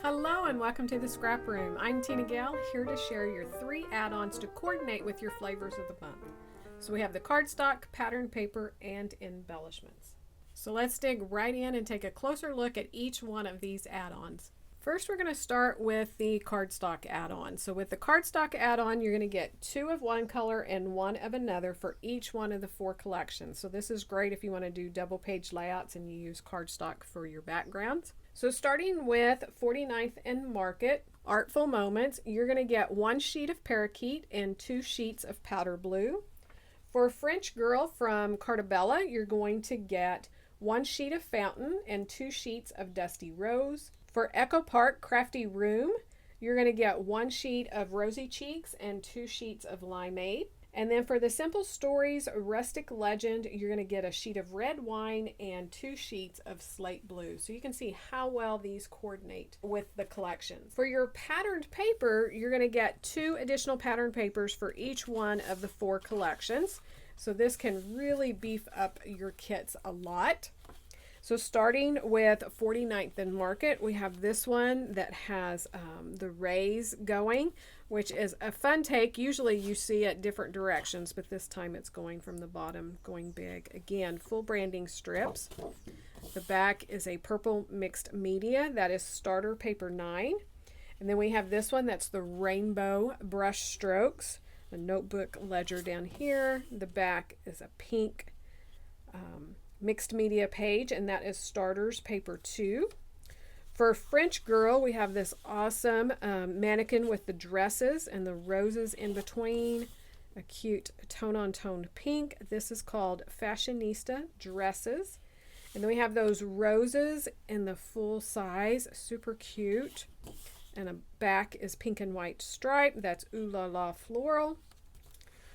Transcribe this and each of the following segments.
Hello and welcome to the Scrap Room. I'm Tina Gale, here to share your 3 add-ons to coordinate with your flavors of the month. So we have the cardstock, pattern paper, and embellishments. So let's dig right in and take a closer look at each one of these add-ons. First, we're going to start with the cardstock add-on. So with the cardstock add-on, you're going to get 2 of one color and 1 of another for each one of the 4 collections. So this is great if you want to do double page layouts and you use cardstock for your backgrounds. So starting with 49th and Market, Artful Moments, you're going to get 1 sheet of parakeet and 2 sheets of powder blue. For French Girl from Cartabella, you're going to get 1 sheet of fountain and 2 sheets of dusty rose. For Echo Park Crafty Room, you're going to get 1 sheet of Rosy Cheeks and 2 sheets of Limeade. And then for the Simple Stories Rustic Legend, you're going to get a sheet of red wine and 2 sheets of slate blue. So you can see how well these coordinate with the collections. For your patterned paper, you're going to get 2 additional pattern papers for each one of the 4 collections. So this can really beef up your kits a lot. So starting with 49th and Market, we have this one that has the rays going, which is a fun take. Usually you see it different directions, but this time it's going from the bottom, going big. Again, full branding strips. The back is a purple mixed media. That is starter paper 9. And then we have this one that's the rainbow brush strokes. A notebook ledger down here. The back is a pink mixed media page, and that is starters paper 2. For French Girl, we have this awesome mannequin with the dresses and the roses in between, a cute tone-on-tone pink. This is called Fashionista Dresses. And then we have those roses in the full size, super cute. And a back is pink and white stripe. That's Ooh La La Floral.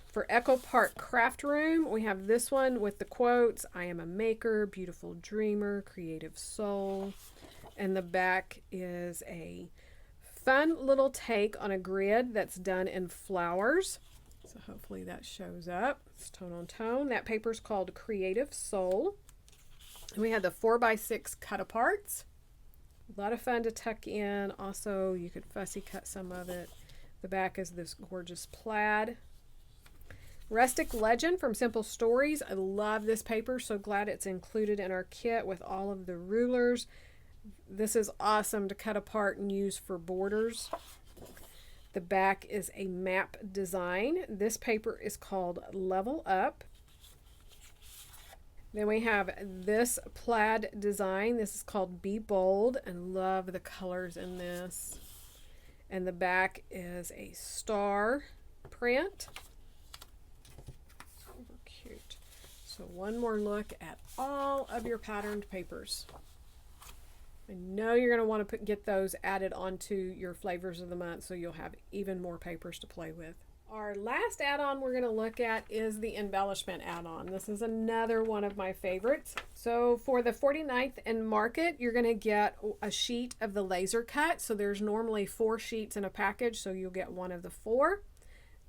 For Echo Park Craft Room, we have this one with the quotes, I am a maker, beautiful dreamer, creative soul. And the back is a fun little take on a grid that's done in flowers. So hopefully that shows up. It's tone on tone. That paper is called Creative Soul. And we have the 4x6 cut aparts. A lot of fun to tuck in. Also, you could fussy cut some of it. The back is this gorgeous plaid. Rustic Legend from Simple Stories. I love this paper. So glad it's included in our kit with all of the rulers. This is awesome to cut apart and use for borders. The back is a map design. This paper is called Level Up. Then we have this plaid design. This is called Be Bold, and love the colors in this. And the back is a star print. Super cute. So one more look at all of your patterned papers. I know you're going to want to get those added onto your flavors of the month so you'll have even more papers to play with. Our last add-on we're going to look at is the embellishment add-on. This is another one of my favorites. So for the 49th and Market, you're going to get a sheet of the laser cut. So there's normally 4 sheets in a package, so you'll get one of the 4.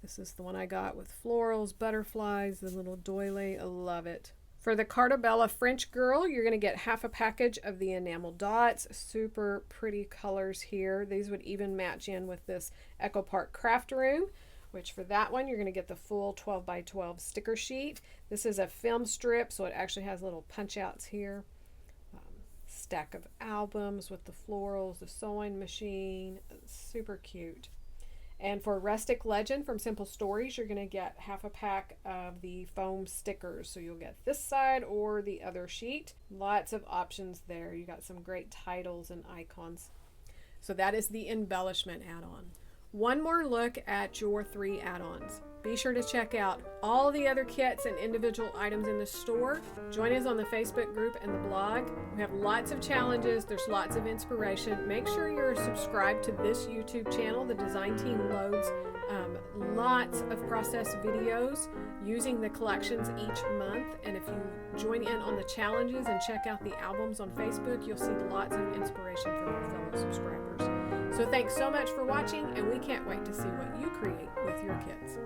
This is the one I got with florals, butterflies, the little doily. I love it. For the Cartabella French Girl, you're going to get half a package of the enamel dots. Super pretty colors here. These would even match in with this Echo Park Craft Room, which for that one, you're going to get the full 12x12 sticker sheet. This is a film strip, so it actually has little punch outs here. Stack of albums with the florals, the sewing machine. Super cute. And for Rustic Legend from Simple Stories, you're going to get half a pack of the foam stickers. So you'll get this side or the other sheet. Lots of options there. You got some great titles and icons. So that is the embellishment add-on. One more look at your 3 add-ons. Be sure to check out all the other kits and individual items in the store. Join us on the Facebook group and the blog. We have lots of challenges. There's lots of inspiration. Make sure you're subscribed to this YouTube channel. The design team loads lots of process videos using the collections each month. And if you join in on the challenges and check out the albums on Facebook, you'll see lots of inspiration from your fellow subscribers. So thanks so much for watching, and we can't wait to see what you create with your kits.